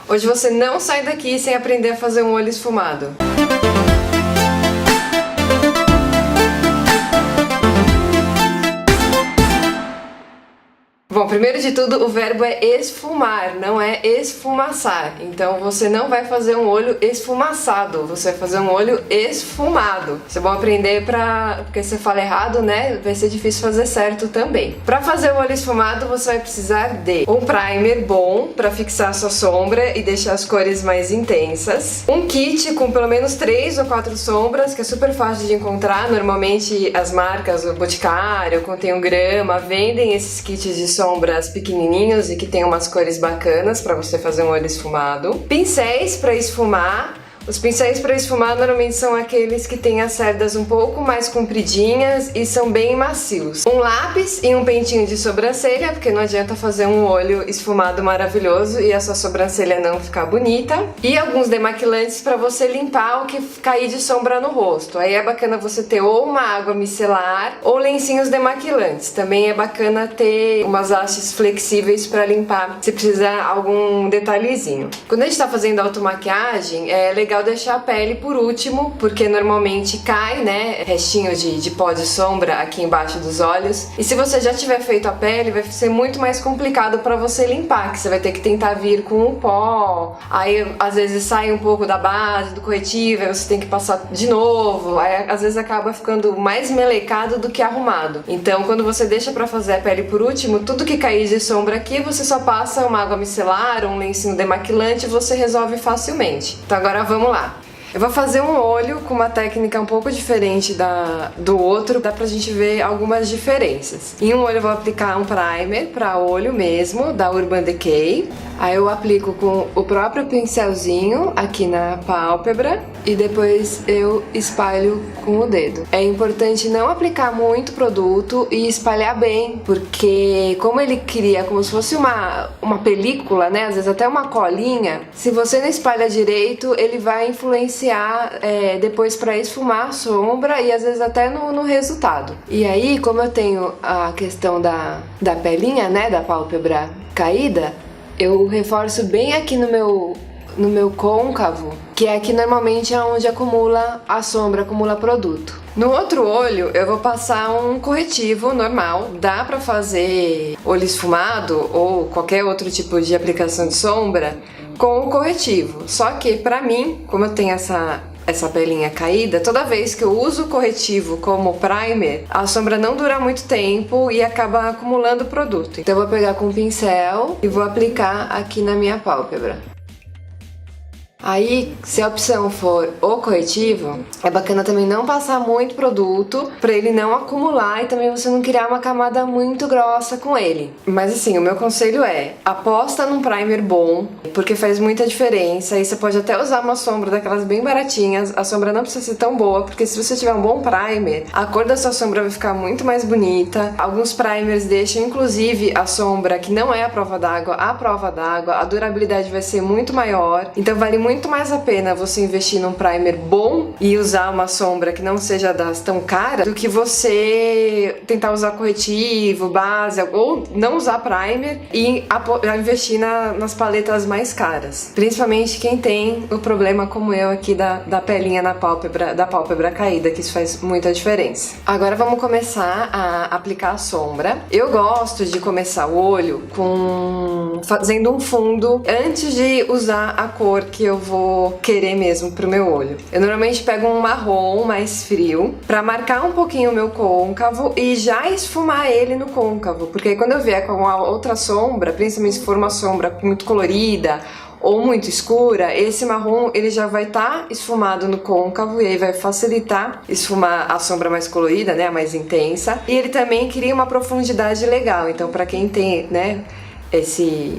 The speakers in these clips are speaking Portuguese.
Hoje você não sai daqui sem aprender a fazer um olho esfumado. Bom, primeiro de tudo, o verbo é esfumar, não é esfumaçar. Então você não vai fazer um olho esfumaçado, você vai fazer um olho esfumado. Isso é bom aprender porque se você fala errado, né, vai ser difícil fazer certo também. Para fazer o olho esfumado, você vai precisar de um primer bom para fixar a sua sombra e deixar as cores mais intensas. Um kit com pelo menos 3 ou 4 sombras, que é super fácil de encontrar. Normalmente as marcas, o Boticário, Contém um Grama, vendem esses kits de sombras pequenininhos e que tem umas cores bacanas para você fazer um olho esfumado. Pincéis para esfumar. Os pincéis para esfumar normalmente são aqueles que têm as cerdas um pouco mais compridinhas e são bem macios. Um lápis e um pentinho de sobrancelha, porque não adianta fazer um olho esfumado maravilhoso e a sua sobrancelha não ficar bonita. E alguns demaquilantes para você limpar o que cair de sombra no rosto. Aí é bacana você ter ou uma água micelar ou lencinhos demaquilantes. Também é bacana ter umas hastes flexíveis para limpar se precisar algum detalhezinho. Quando a gente está fazendo automaquiagem, é legal deixar a pele por último, porque normalmente cai, né, restinho de pó de sombra aqui embaixo dos olhos. E se você já tiver feito a pele, vai ser muito mais complicado para você limpar, que você vai ter que tentar vir com o pó. Aí às vezes sai um pouco da base, do corretivo, aí você tem que passar de novo. Aí às vezes acaba ficando mais melecado do que arrumado. Então quando você deixa para fazer a pele por último, tudo que cair de sombra aqui, você só passa uma água micelar, um lencinho demaquilante e você resolve facilmente. Então agora vamos lá. Eu vou fazer um olho com uma técnica um pouco diferente do outro, dá pra gente ver algumas diferenças. Em um olho eu vou aplicar um primer para olho mesmo, da Urban Decay. Aí eu aplico com o próprio pincelzinho aqui na pálpebra e depois eu espalho com o dedo. É importante não aplicar muito produto e espalhar bem, porque como ele cria como se fosse uma película, né, às vezes até uma colinha, se você não espalha direito, ele vai influenciar depois para esfumar a sombra e às vezes até no resultado. E aí, como eu tenho a questão da pelinha, né, da pálpebra caída, eu reforço bem aqui no meu côncavo, que é aqui normalmente é onde acumula a sombra, acumula produto. No outro olho eu vou passar um corretivo normal, dá pra fazer olho esfumado ou qualquer outro tipo de aplicação de sombra com o corretivo, só que pra mim, como eu tenho essa pelinha caída, toda vez que eu uso o corretivo como primer, a sombra não dura muito tempo e acaba acumulando produto. Então eu vou pegar com o pincel e vou aplicar aqui na minha pálpebra. Aí, se a opção for o corretivo, é bacana também não passar muito produto pra ele não acumular e também você não criar uma camada muito grossa com ele. Mas assim, o meu conselho é, aposta num primer bom, porque faz muita diferença e você pode até usar uma sombra daquelas bem baratinhas, a sombra não precisa ser tão boa, porque se você tiver um bom primer, a cor da sua sombra vai ficar muito mais bonita. Alguns primers deixam inclusive a sombra que não é a prova d'água, a durabilidade vai ser muito maior, então vale muito mais a pena você investir num primer bom e usar uma sombra que não seja das tão cara do que você tentar usar corretivo, base ou não usar primer e investir nas paletas mais caras. Principalmente quem tem o problema como eu aqui da pelinha da pálpebra caída, que isso faz muita diferença. Agora vamos começar a aplicar a sombra. Eu gosto de começar o olho fazendo um fundo antes de usar a cor que eu vou querer mesmo pro meu olho. Eu normalmente pego um marrom mais frio pra marcar um pouquinho o meu côncavo e já esfumar ele no côncavo, porque aí quando eu vier com a outra sombra, principalmente se for uma sombra muito colorida ou muito escura, esse marrom ele já vai estar esfumado no côncavo e aí vai facilitar esfumar a sombra mais colorida, né, a mais intensa. E ele também cria uma profundidade legal, então pra quem tem, né,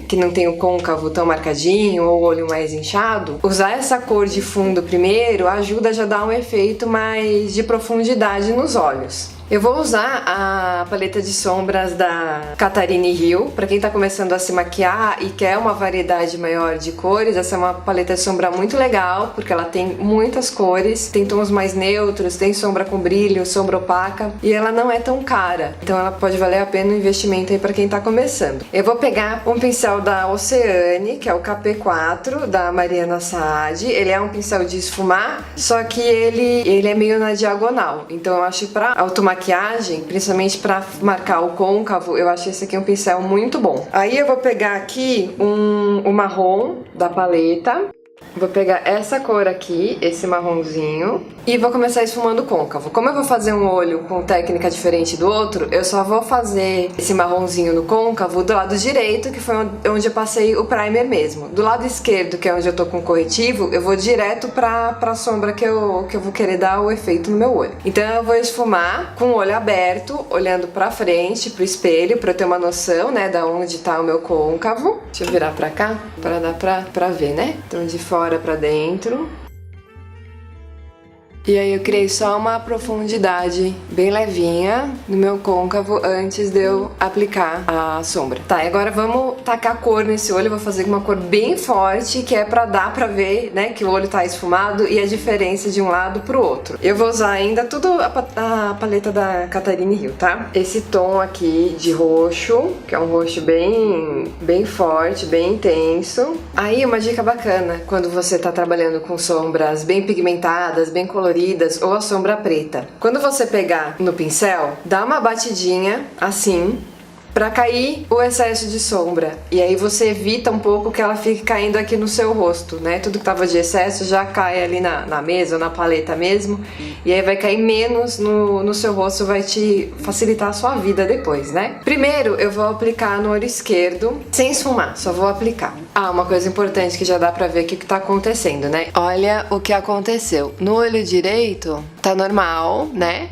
que não tem o côncavo tão marcadinho ou o olho mais inchado, usar essa cor de fundo primeiro ajuda a já dar um efeito mais de profundidade nos olhos. Eu vou usar a paleta de sombras da Catarine Hill. Pra quem tá começando a se maquiar e quer uma variedade maior de cores, essa é uma paleta de sombra muito legal, porque ela tem muitas cores, tem tons mais neutros, tem sombra com brilho, sombra opaca, e ela não é tão cara, então ela pode valer a pena o investimento aí pra quem tá começando. Eu vou pegar um pincel da Oceane, que é o KP4, da Mariana Saad. Ele é um pincel de esfumar, só que ele é meio na diagonal, então eu acho que pra automaquiagem, principalmente pra marcar o côncavo, eu acho esse aqui um pincel muito bom. Aí eu vou pegar aqui o marrom da paleta. Vou pegar essa cor aqui, esse marronzinho, e vou começar esfumando côncavo. Como eu vou fazer um olho com técnica diferente do outro, eu só vou fazer esse marronzinho no côncavo do lado direito, que foi onde eu passei o primer mesmo. Do lado esquerdo, que é onde eu tô com o corretivo, eu vou direto pra sombra que eu vou querer dar o efeito no meu olho. Então eu vou esfumar com o olho aberto, olhando pra frente, pro espelho, pra eu ter uma noção, né, da onde tá o meu côncavo. Deixa eu virar pra cá, pra dar pra ver, né? Então de fora pra dentro. E aí eu criei só uma profundidade bem levinha no meu côncavo antes de eu aplicar a sombra. Tá, e agora vamos tacar cor nesse olho. Eu vou fazer uma cor bem forte, que é pra dar pra ver, né, que o olho tá esfumado e a diferença de um lado pro outro. Eu vou usar ainda tudo a paleta da Catarine Hill, tá? Esse tom aqui de roxo, que é um roxo bem forte, bem intenso. Aí uma dica bacana, quando você tá trabalhando com sombras bem pigmentadas, bem coloridas, ou a sombra preta. Quando você pegar no pincel, dá uma batidinha assim, pra cair o excesso de sombra. E aí você evita um pouco que ela fique caindo aqui no seu rosto, né? Tudo que tava de excesso já cai ali na mesa ou na paleta mesmo. E aí vai cair menos no seu rosto, vai te facilitar a sua vida depois, né? Primeiro eu vou aplicar no olho esquerdo, sem esfumar, só vou aplicar. Ah, uma coisa importante que já dá pra ver aqui o que tá acontecendo, né? Olha o que aconteceu. No olho direito tá normal, né?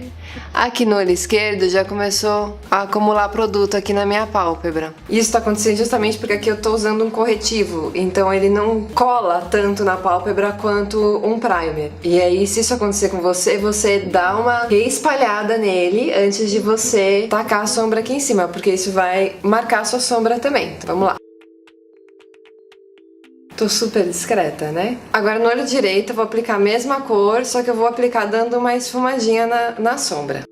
Aqui no olho esquerdo já começou a acumular produto aqui na minha pálpebra. Isso tá acontecendo justamente porque aqui eu tô usando um corretivo, então ele não cola tanto na pálpebra quanto um primer. E aí, se isso acontecer com você, você dá uma reespalhada nele antes de você tacar a sombra aqui em cima, porque isso vai marcar a sua sombra também. Então vamos lá. Tô super discreta, né? Agora no olho direito eu vou aplicar a mesma cor, só que eu vou aplicar dando uma esfumadinha na sombra.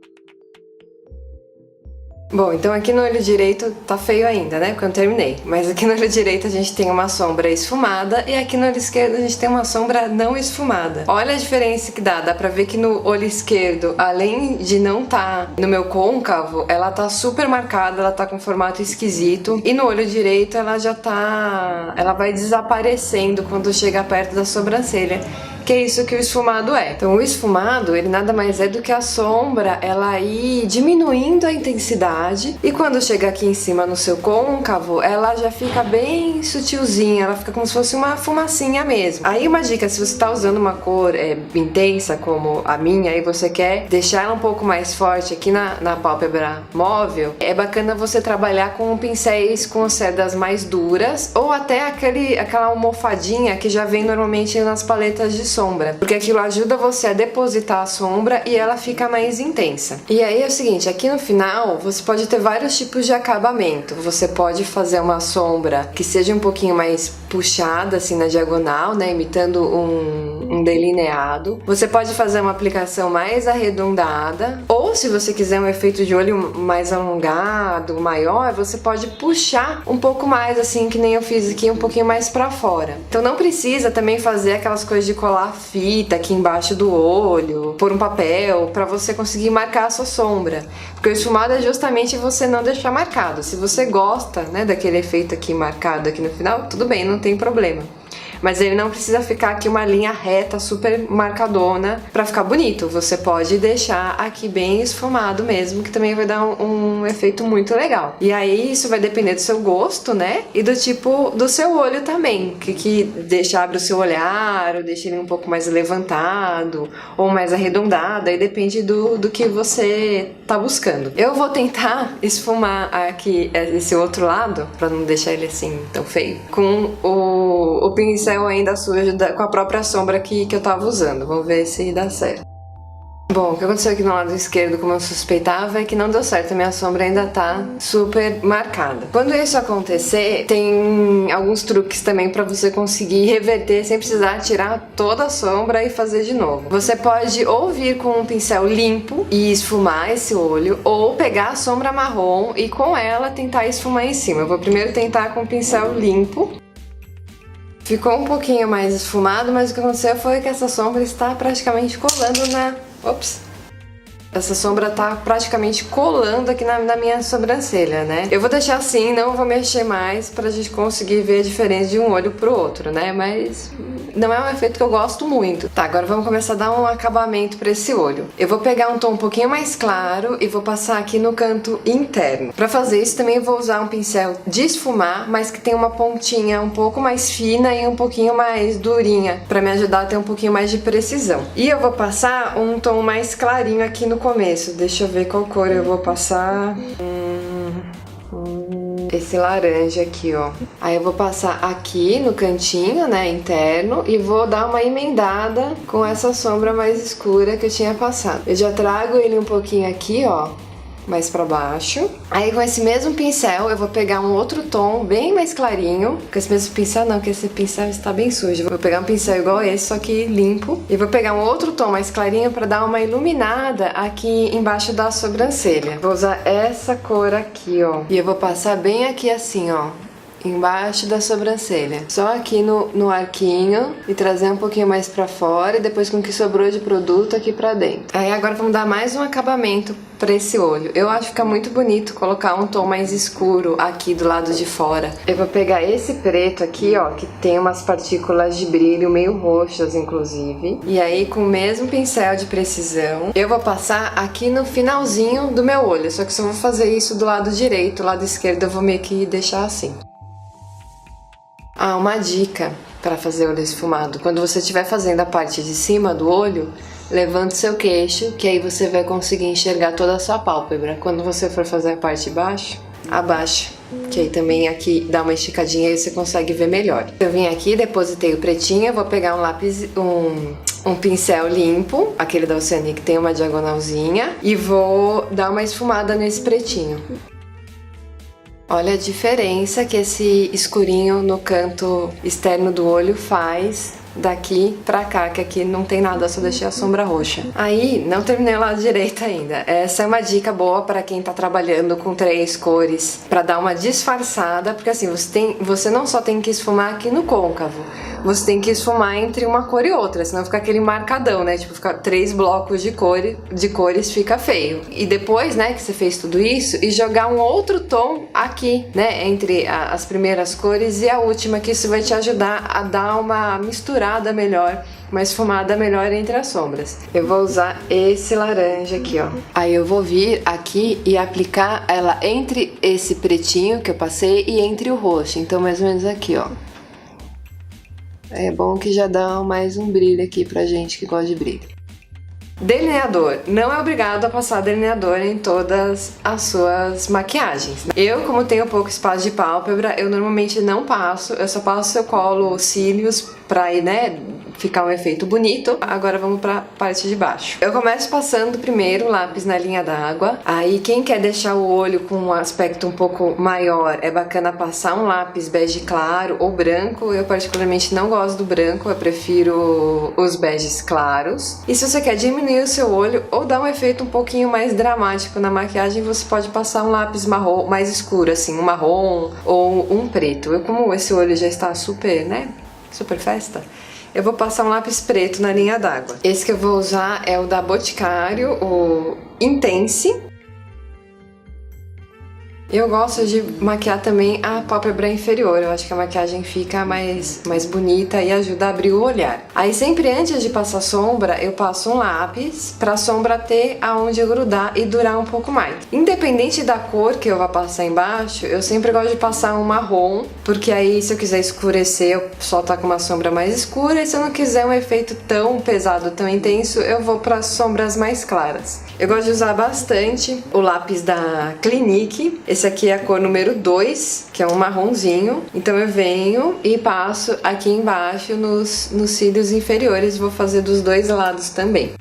Bom, então aqui no olho direito tá feio ainda, né? Porque eu não terminei. Mas aqui no olho direito a gente tem uma sombra esfumada e aqui no olho esquerdo a gente tem uma sombra não esfumada. Olha a diferença que dá. Dá pra ver que no olho esquerdo, além de não tá no meu côncavo, ela tá super marcada, ela tá com formato esquisito. E no olho direito ela já tá... ela vai desaparecendo quando chega perto da sobrancelha. Que é isso que o esfumado é. Então o esfumado, ele nada mais é do que a sombra, ela ir diminuindo a intensidade, e quando chega aqui em cima no seu côncavo, ela já fica bem sutilzinha, ela fica como se fosse uma fumacinha mesmo. Aí uma dica, se você tá usando uma cor intensa como a minha, e você quer deixar ela um pouco mais forte aqui na pálpebra móvel, é bacana você trabalhar com pincéis com cerdas mais duras, ou até aquela almofadinha que já vem normalmente nas paletas de sombra, porque aquilo ajuda você a depositar a sombra e ela fica mais intensa. E aí é o seguinte, aqui no final você pode ter vários tipos de acabamento. Você pode fazer uma sombra que seja um pouquinho mais puxada assim na diagonal, né, imitando um delineado. Você pode fazer uma aplicação mais arredondada, ou se você quiser um efeito de olho mais alongado, maior, você pode puxar um pouco mais assim, que nem eu fiz aqui, um pouquinho mais pra fora. Então não precisa também fazer aquelas coisas de colar fita aqui embaixo do olho, pôr um papel pra você conseguir marcar a sua sombra, porque o esfumado é justamente você não deixar marcado. Se você gosta, né, daquele efeito aqui marcado aqui no final, tudo bem, não tem problema. Mas ele não precisa ficar aqui uma linha reta, super marcadona, pra ficar bonito. Você pode deixar aqui bem esfumado mesmo, que também vai dar um efeito muito legal. E aí isso vai depender do seu gosto, né? E do tipo do seu olho também. Que deixa, abre o seu olhar, ou deixa ele um pouco mais levantado, ou mais arredondado. Aí depende do que você tá buscando. Eu vou tentar esfumar aqui esse outro lado, pra não deixar ele assim tão feio, com o pincel ainda sujo com a própria sombra que eu tava usando. Vamos ver se dá certo. Bom, o que aconteceu aqui no lado esquerdo, como eu suspeitava, é que não deu certo, a minha sombra ainda tá super marcada. Quando isso acontecer, tem alguns truques também pra você conseguir reverter sem precisar tirar toda a sombra e fazer de novo. Você pode ou vir com um pincel limpo e esfumar esse olho, ou pegar a sombra marrom e com ela tentar esfumar em cima. Eu vou primeiro tentar com o pincel limpo. Ficou um pouquinho mais esfumado, mas o que aconteceu foi que essa sombra está praticamente colando na... Ops! Essa sombra tá praticamente colando aqui na minha sobrancelha, né? Eu vou deixar assim, não vou mexer mais pra gente conseguir ver a diferença de um olho pro outro, né? Mas não é um efeito que eu gosto muito. Tá, agora vamos começar a dar um acabamento pra esse olho. Eu vou pegar um tom um pouquinho mais claro e vou passar aqui no canto interno. Pra fazer isso também eu vou usar um pincel de esfumar, mas que tem uma pontinha um pouco mais fina e um pouquinho mais durinha, pra me ajudar a ter um pouquinho mais de precisão. E eu vou passar um tom mais clarinho aqui no começo. Deixa eu ver qual cor eu vou passar. Esse laranja aqui, ó. Aí eu vou passar aqui no cantinho, né, interno, e vou dar uma emendada com essa sombra mais escura que eu tinha passado. Eu já trago ele um pouquinho aqui, ó, mais pra baixo. Aí com esse mesmo pincel eu vou pegar um outro tom bem mais clarinho. Com esse mesmo pincel não, porque esse pincel está bem sujo. Vou pegar um pincel igual esse, só que limpo. E vou pegar um outro tom mais clarinho pra dar uma iluminada aqui embaixo da sobrancelha. Vou usar essa cor aqui, ó. E eu vou passar bem aqui assim, ó, embaixo da sobrancelha. Só aqui no arquinho e trazer um pouquinho mais pra fora e depois com o que sobrou de produto aqui pra dentro. Aí agora vamos dar mais um acabamento pra esse olho. Eu acho que fica muito bonito colocar um tom mais escuro aqui do lado de fora. Eu vou pegar esse preto aqui, ó, que tem umas partículas de brilho meio roxas, inclusive. E aí com o mesmo pincel de precisão, eu vou passar aqui no finalzinho do meu olho. Só que se eu vou fazer isso do lado direito, o lado esquerdo eu vou meio que deixar assim. Ah, uma dica para fazer olho esfumado. Quando você estiver fazendo a parte de cima do olho, levante seu queixo, que aí você vai conseguir enxergar toda a sua pálpebra. Quando você for fazer a parte de baixo, abaixa, que aí também aqui dá uma esticadinha e você consegue ver melhor. Eu vim aqui, depositei o pretinho, eu vou pegar um lápis, um pincel limpo, aquele da Oceania que tem uma diagonalzinha, e vou dar uma esfumada nesse pretinho. Olha a diferença que esse escurinho no canto externo do olho faz daqui pra cá, que aqui não tem nada, só deixei a sombra roxa. Aí, não terminei o lado direito ainda. Essa é uma dica boa pra quem tá trabalhando com 3 cores, pra dar uma disfarçada, porque assim, você não só tem que esfumar aqui no côncavo, você tem que esfumar entre uma cor e outra, senão fica aquele marcadão, né? Tipo, fica 3 blocos de cores, fica feio. E depois, né, que você fez tudo isso, e jogar um outro tom aqui, né, entre as primeiras cores e a última, que isso vai te ajudar a dar uma misturada melhor, uma esfumada melhor entre as sombras. Eu vou usar esse laranja aqui, ó. Aí eu vou vir aqui e aplicar ela entre esse pretinho que eu passei e entre o roxo, então mais ou menos aqui, ó. É bom que já dá mais um brilho aqui pra gente que gosta de brilho. Delineador. Não é obrigado a passar delineador em todas as suas maquiagens. Eu, como tenho pouco espaço de pálpebra, eu normalmente não passo. Eu só passo, eu colo cílios pra ir, né, ficar um efeito bonito. Agora vamos pra parte de baixo. Eu começo passando primeiro o lápis na linha d'água. Aí quem quer deixar o olho com um aspecto um pouco maior, é bacana passar um lápis bege claro ou branco. Eu particularmente não gosto do branco, eu prefiro os beges claros. E se você quer diminuir o seu olho ou dar um efeito um pouquinho mais dramático na maquiagem, você pode passar um lápis marrom mais escuro, assim, um marrom ou um preto. Como esse olho já está super, né, super festa, eu vou passar um lápis preto na linha d'água. Esse que eu vou usar é o da Boticário, o Intense. Eu gosto de maquiar também a pálpebra inferior, eu acho que a maquiagem fica mais bonita e ajuda a abrir o olhar. Aí sempre antes de passar sombra, eu passo um lápis pra sombra ter aonde grudar e durar um pouco mais. Independente da cor que eu vou passar embaixo, eu sempre gosto de passar um marrom, porque aí se eu quiser escurecer, eu só tá com uma sombra mais escura, e se eu não quiser um efeito tão pesado, tão intenso, eu vou para sombras mais claras. Eu gosto de usar bastante o lápis da Clinique. Esse aqui é a cor número 2, que é um marronzinho. Então eu venho e passo aqui embaixo nos cílios inferiores. Vou fazer dos dois lados também.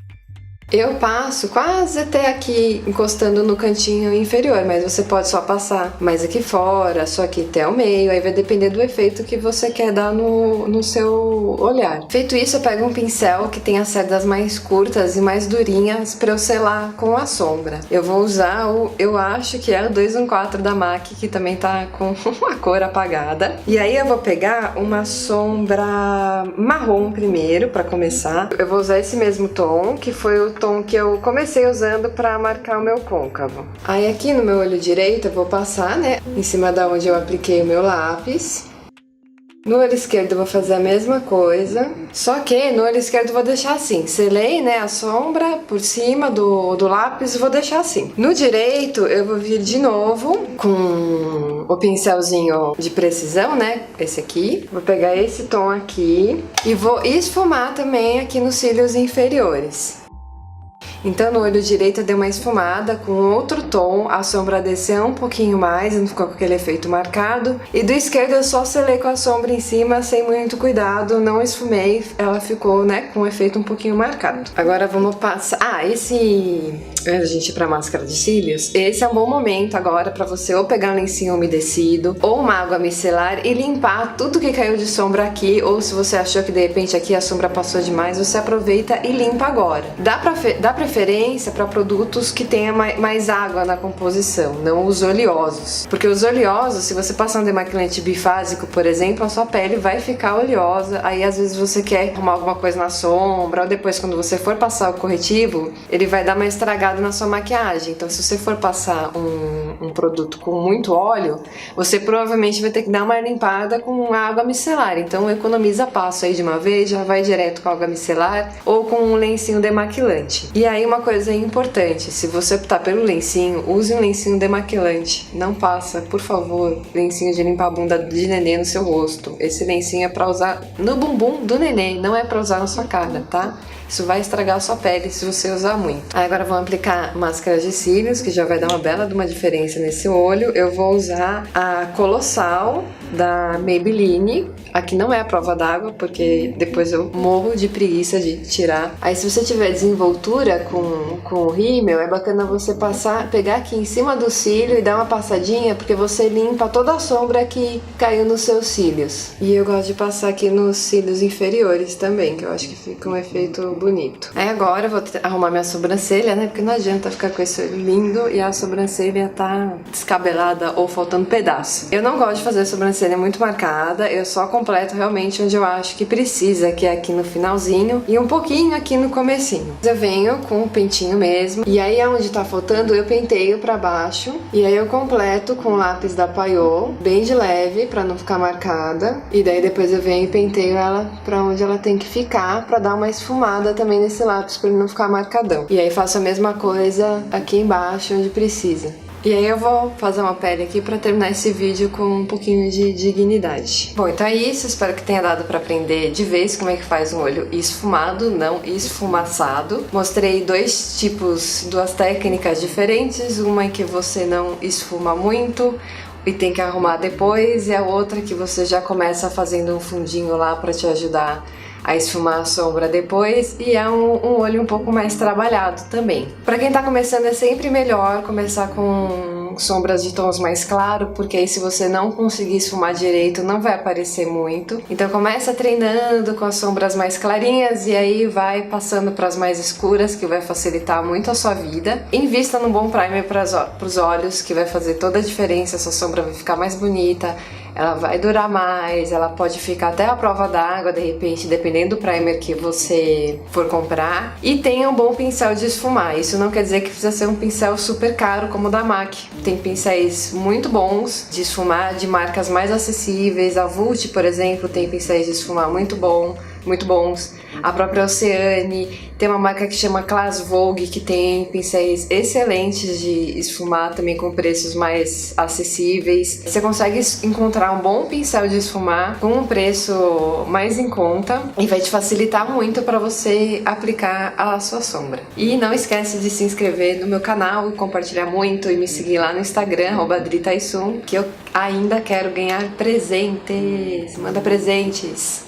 Eu passo quase até aqui, encostando no cantinho inferior, mas você pode só passar mais aqui fora, só aqui até o meio, aí vai depender do efeito que você quer dar no seu olhar. Feito isso, eu pego um pincel que tem as cerdas mais curtas e mais durinhas para eu selar com a sombra. Eu vou usar eu acho que é o 214 da MAC, que também tá com a cor apagada. E aí eu vou pegar uma sombra marrom primeiro, para começar. Eu vou usar esse mesmo tom, que foi o tom que eu comecei usando para marcar o meu côncavo. Aí aqui no meu olho direito eu vou passar, né, em cima da onde eu apliquei o meu lápis. No olho esquerdo eu vou fazer a mesma coisa, só que no olho esquerdo eu vou deixar assim, selei, né, a sombra por cima do lápis e vou deixar assim. No direito eu vou vir de novo com o pincelzinho de precisão, né, esse aqui. Vou pegar esse tom aqui e vou esfumar também aqui nos cílios inferiores. Então no olho direito eu dei uma esfumada com outro tom, a sombra desceu um pouquinho mais, não ficou com aquele efeito marcado. E do esquerdo eu só selei com a sombra em cima, sem muito cuidado, não esfumei, ela ficou, né, com um efeito um pouquinho marcado. Agora vamos passar... antes de gente ir pra máscara de cílios, esse é um bom momento agora pra você ou pegar um lencinho umedecido ou uma água micelar e limpar tudo que caiu de sombra aqui, ou se você achou que de repente aqui a sombra passou demais, você aproveita e limpa agora. Dá preferência para produtos que tenham mais água na composição, não os oleosos. Porque os oleosos, se você passar um demaquilante bifásico, por exemplo, a sua pele vai ficar oleosa, aí às vezes você quer arrumar alguma coisa na sombra, ou depois quando você for passar o corretivo, ele vai dar uma estragada na sua maquiagem. Então se você for passar um produto com muito óleo, você provavelmente vai ter que dar uma limpada com água micelar. Então economiza passo aí de uma vez, já vai direto com água micelar ou com um lencinho demaquilante. E aí uma coisa importante, se você optar pelo lencinho, use um lencinho demaquilante. Não passa, por favor, lencinho de limpar a bunda de neném no seu rosto. Esse lencinho é pra usar no bumbum do neném, não é pra usar na sua cara, tá? Isso vai estragar a sua pele se você usar muito. Aí agora vamos aplicar máscara de cílios, que já vai dar uma bela de uma diferença nesse olho. Eu vou usar a Colossal da Maybelline. Aqui não é a prova d'água, porque depois eu morro de preguiça de tirar. Aí se você tiver desenvoltura com o rímel, é bacana você pegar aqui em cima do cílio e dar uma passadinha, porque você limpa toda a sombra que caiu nos seus cílios. E eu gosto de passar aqui nos cílios inferiores também, que eu acho que fica um efeito bonito. Aí agora eu vou arrumar minha sobrancelha, né? Porque não adianta ficar com esse olho lindo e a sobrancelha tá descabelada ou faltando pedaço. Eu não gosto de fazer a sobrancelha muito marcada, eu só completo realmente onde eu acho que precisa, que é aqui no finalzinho e um pouquinho aqui no comecinho. Eu venho com o pentinho mesmo, e aí onde tá faltando eu penteio pra baixo, e aí eu completo com o lápis da Payot, bem de leve, pra não ficar marcada, e daí depois eu venho e penteio ela pra onde ela tem que ficar, pra dar uma esfumada também nesse lápis, pra ele não ficar marcadão. E aí faço a mesma coisa aqui embaixo, onde precisa. E aí eu vou fazer uma pele aqui pra terminar esse vídeo com um pouquinho de dignidade. Bom, então é isso, espero que tenha dado pra aprender de vez como é que faz um olho esfumado, não esfumaçado. Mostrei duas técnicas diferentes, uma em que você não esfuma muito e tem que arrumar depois, e a outra que você já começa fazendo um fundinho lá pra te ajudar a esfumar a sombra depois, e é um olho um pouco mais trabalhado também. Pra quem tá começando é sempre melhor começar com sombras de tons mais claros, porque aí se você não conseguir esfumar direito não vai aparecer muito. Então começa treinando com as sombras mais clarinhas e aí vai passando para as mais escuras, que vai facilitar muito a sua vida. Invista num bom primer para os olhos, que vai fazer toda a diferença, a sua sombra vai ficar mais bonita, ela vai durar mais, ela pode ficar até a prova d'água, de repente, dependendo do primer que você for comprar. E tenha um bom pincel de esfumar. Isso não quer dizer que precisa ser um pincel super caro como o da MAC. Tem pincéis muito bons de esfumar, de marcas mais acessíveis. A Vult, por exemplo, tem pincéis de esfumar muito bons. A própria Oceane, tem uma marca que chama Class Vogue, que tem pincéis excelentes de esfumar, também com preços mais acessíveis. Você consegue encontrar um bom pincel de esfumar com um preço mais em conta e vai te facilitar muito para você aplicar a sua sombra. E não esquece de se inscrever no meu canal e compartilhar muito e me seguir lá no Instagram, @DriTaisum, que eu ainda quero ganhar presentes. Manda presentes!